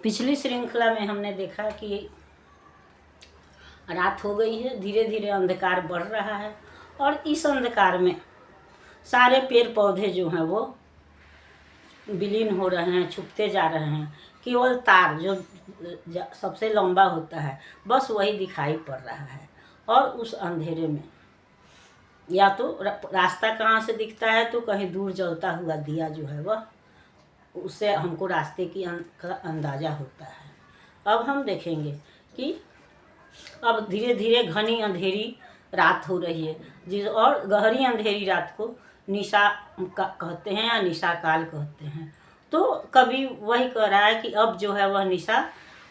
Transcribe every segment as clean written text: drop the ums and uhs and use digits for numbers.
पिछली श्रृंखला में हमने देखा कि रात हो गई है, धीरे धीरे अंधकार बढ़ रहा है और इस अंधकार में सारे पेड़ पौधे जो हैं वो विलीन हो रहे हैं, छुपते जा रहे हैं। केवल तार जो सबसे लंबा होता है बस वही दिखाई पड़ रहा है। और उस अंधेरे में या तो रास्ता कहाँ से दिखता है, तो कहीं दूर जलता हुआ दिया जो है वह, उससे हमको रास्ते की का अंदाज़ा होता है। अब हम देखेंगे कि अब धीरे धीरे घनी अंधेरी रात हो रही है, और गहरी अंधेरी रात को निशा कहते हैं या निशा काल कहते हैं। तो कवि वही कह रहा है कि अब जो है वह निशा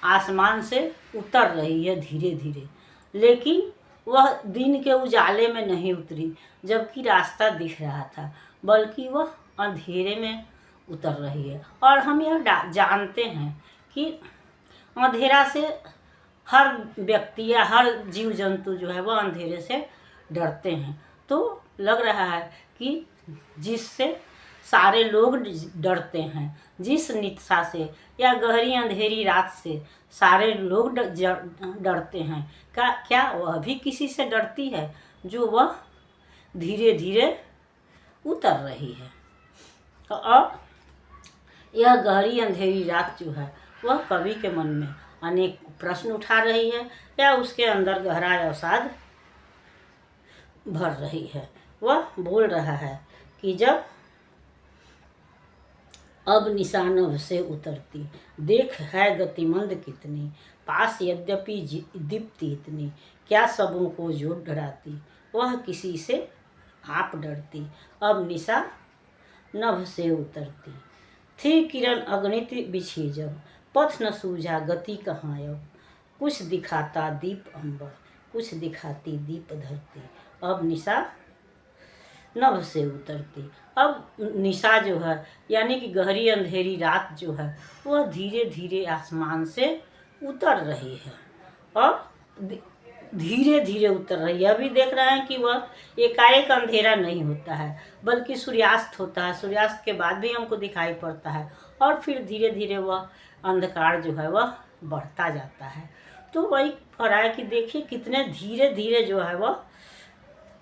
आसमान से उतर रही है धीरे धीरे, लेकिन वह दिन के उजाले में नहीं उतरी जबकि रास्ता दिख रहा था, बल्कि वह अंधेरे में उतर रही है। और हम यह जानते हैं कि अंधेरा से हर व्यक्ति या हर जीव जंतु जो है वह अंधेरे से डरते हैं। तो लग रहा है कि जिससे सारे लोग डरते हैं, जिस निशा से या गहरी अंधेरी रात से सारे लोग डरते हैं, क्या वह भी किसी से डरती है जो वह धीरे धीरे उतर रही है। और यह गहरी अंधेरी रात जो है वह कवि के मन में अनेक प्रश्न उठा रही है या उसके अंदर गहरा अवसाद भर रही है। वह बोल रहा है कि जब अब निशा नभ से उतरती, देख है गतिमंद कितनी, पास यद्यपि दीप्ति इतनी, क्या सबों को जो डराती, वह किसी से आप डरती, अब निशा नभ से उतरती। थी किरण अगणित बिछी जब, पथ न सूझा गति कहाँ अब, कुछ दिखाता दीप अंबर, कुछ दिखाती दीप धरती, अब निशा नभ से उतरती। अब निशा जो है यानी कि गहरी अंधेरी रात जो है वह धीरे धीरे आसमान से उतर रही है और धीरे धीरे उतर रही है। अभी देख रहे हैं कि वह एकाएक अंधेरा नहीं होता है, बल्कि सूर्यास्त होता है। सूर्यास्त के बाद भी हमको दिखाई पड़ता है और फिर धीरे धीरे वह अंधकार जो है वह बढ़ता जाता है। तो वही कह रहा है कि देखिए कितने धीरे धीरे जो है वह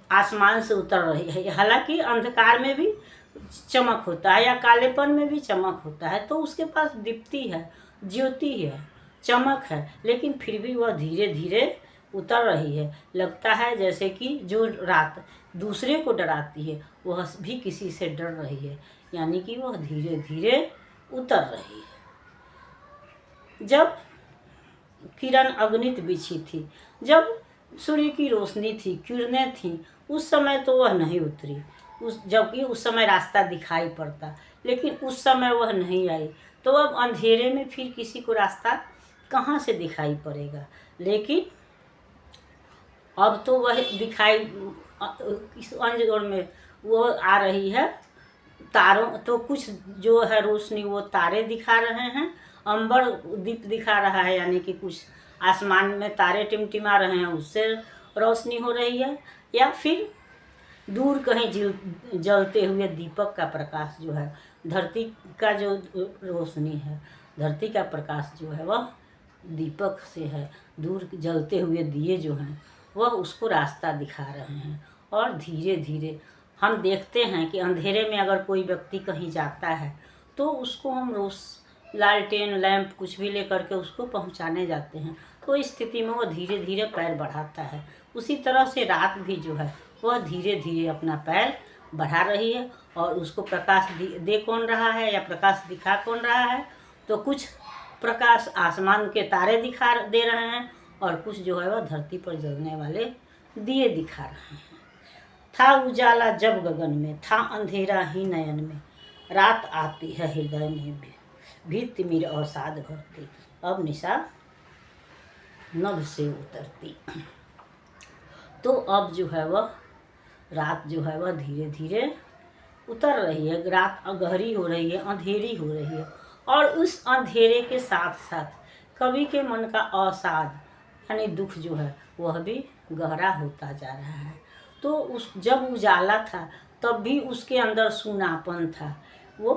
आसमान से उतर रही है। हालांकि अंधकार में भी चमक होता है या कालेपन में भी चमक होता है, तो उसके पास दीप्ति है, ज्योति है, चमक है, लेकिन फिर भी वह धीरे धीरे उतर रही है। लगता है जैसे कि जो रात दूसरे को डराती है वह भी किसी से डर रही है, यानी कि वह धीरे धीरे उतर रही है। जब किरण अगणित बिछी थी, जब सूर्य की रोशनी थी, किरणें थीं, उस समय तो वह नहीं उतरी, जबकि उस समय रास्ता दिखाई पड़ता, लेकिन उस समय वह नहीं आई। तो अब अंधेरे में फिर किसी को रास्ता कहाँ से दिखाई पड़ेगा। लेकिन अब तो वह दिखाई इस अंजोर में वो आ रही है, तारों तो कुछ जो है रोशनी वो तारे दिखा रहे हैं, अंबर दीप दिखा रहा है, यानी कि कुछ आसमान में तारे टिमटिमा रहे हैं उससे रोशनी हो रही है, या फिर दूर कहीं जलते हुए दीपक का प्रकाश जो है, धरती का जो रोशनी है, धरती का प्रकाश जो है वह दीपक से है। दूर जलते हुए दिए जो हैं वह उसको रास्ता दिखा रहे हैं। और धीरे धीरे हम देखते हैं कि अंधेरे में अगर कोई व्यक्ति कहीं जाता है तो उसको हम लालटेन लैंप कुछ भी लेकर के उसको पहुंचाने जाते हैं, तो इस स्थिति में वो धीरे धीरे पैर बढ़ाता है। उसी तरह से रात भी जो है वह धीरे धीरे अपना पैर बढ़ा रही है और उसको प्रकाश दे कौन रहा है या प्रकाश दिखा कौन रहा है, तो कुछ प्रकाश आसमान के तारे दिखा दे रहे हैं और कुछ जो है वह धरती पर जलने वाले दिए दिखा रहे हैं। था उजाला जब गगन में, था अंधेरा ही नयन में, रात आती है हृदय में भी तिमिर अवसाद भरती, अब निशा नभ से उतरती। तो अब जो है वह रात जो है वह धीरे धीरे उतर रही है, रात गहरी हो रही है, अंधेरी हो रही है। और उस अंधेरे के साथ साथ कवि के मन का अवसाद यानी दुख जो है वह भी गहरा होता जा रहा है। तो जब उजाला था तब भी उसके अंदर सूनापन था, वो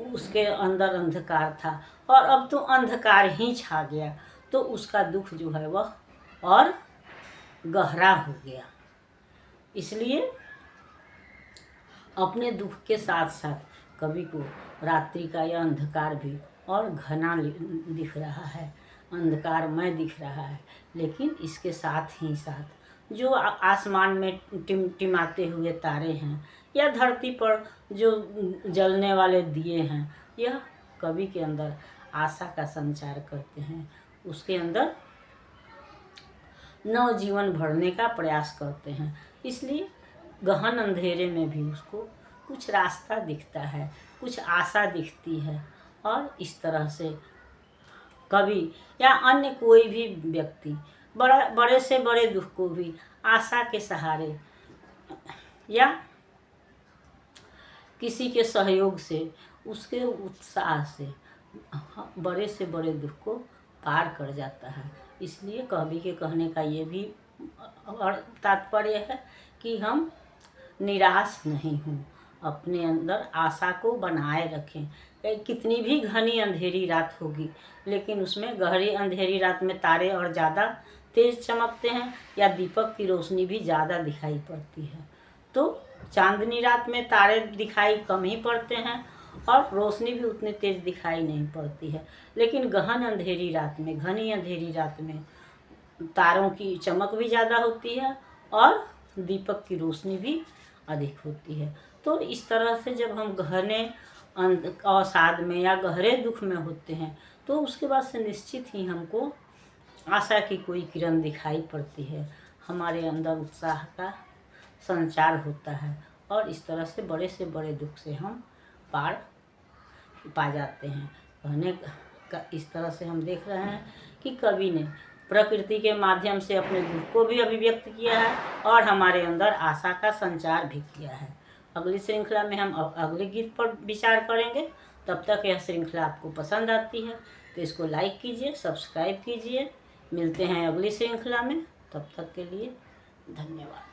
उसके अंदर अंधकार था और अब तो अंधकार ही छा गया, तो उसका दुख जो है वह और गहरा हो गया। इसलिए अपने दुख के साथ साथ कवि को रात्रि का यह अंधकार भी और घना दिख रहा है, अंधकारमय दिख रहा है, लेकिन इसके साथ ही साथ जो आसमान में टिमटिमाते हुए तारे हैं या धरती पर जो जलने वाले दिए हैं, यह कवि के अंदर आशा का संचार करते हैं, उसके अंदर नवजीवन भरने का प्रयास करते हैं। इसलिए गहन अंधेरे में भी उसको कुछ रास्ता दिखता है, कुछ आशा दिखती है। और इस तरह से कवि या अन्य कोई भी व्यक्ति बड़े से बड़े दुख को भी आशा के सहारे या किसी के सहयोग से, उसके उत्साह से बड़े से बड़े दुख को पार कर जाता है। इसलिए कवि के कहने का ये भी तात्पर्य है कि हम निराश नहीं हूँ, अपने अंदर आशा को बनाए रखें। कितनी भी घनी अंधेरी रात होगी, लेकिन उसमें गहरी अंधेरी रात में तारे और ज़्यादा तेज चमकते हैं या दीपक की रोशनी भी ज़्यादा दिखाई पड़ती है। तो चांदनी रात में तारे दिखाई कम ही पड़ते हैं और रोशनी भी उतनी तेज दिखाई नहीं पड़ती है, लेकिन गहन अंधेरी रात में, घनी अंधेरी रात में तारों की चमक भी ज़्यादा होती है और दीपक की रोशनी भी अधिक होती है। तो इस तरह से जब हम घने अवसाद में या गहरे दुख में होते हैं, तो उसके बाद से निश्चित ही हमको आशा की कोई किरण दिखाई पड़ती है, हमारे अंदर उत्साह का संचार होता है और इस तरह से बड़े दुख से हम पार पा जाते हैं। कहने का इस तरह से हम देख रहे हैं कि कवि ने प्रकृति के माध्यम से अपने दुख को भी अभिव्यक्त किया है और हमारे अंदर आशा का संचार भी किया है। अगली श्रृंखला में हम अगले गीत पर विचार करेंगे। तब तक यह श्रृंखला आपको पसंद आती है तो इसको लाइक कीजिए, सब्सक्राइब कीजिए। मिलते हैं अगली श्रृंखला में, तब तक के लिए धन्यवाद।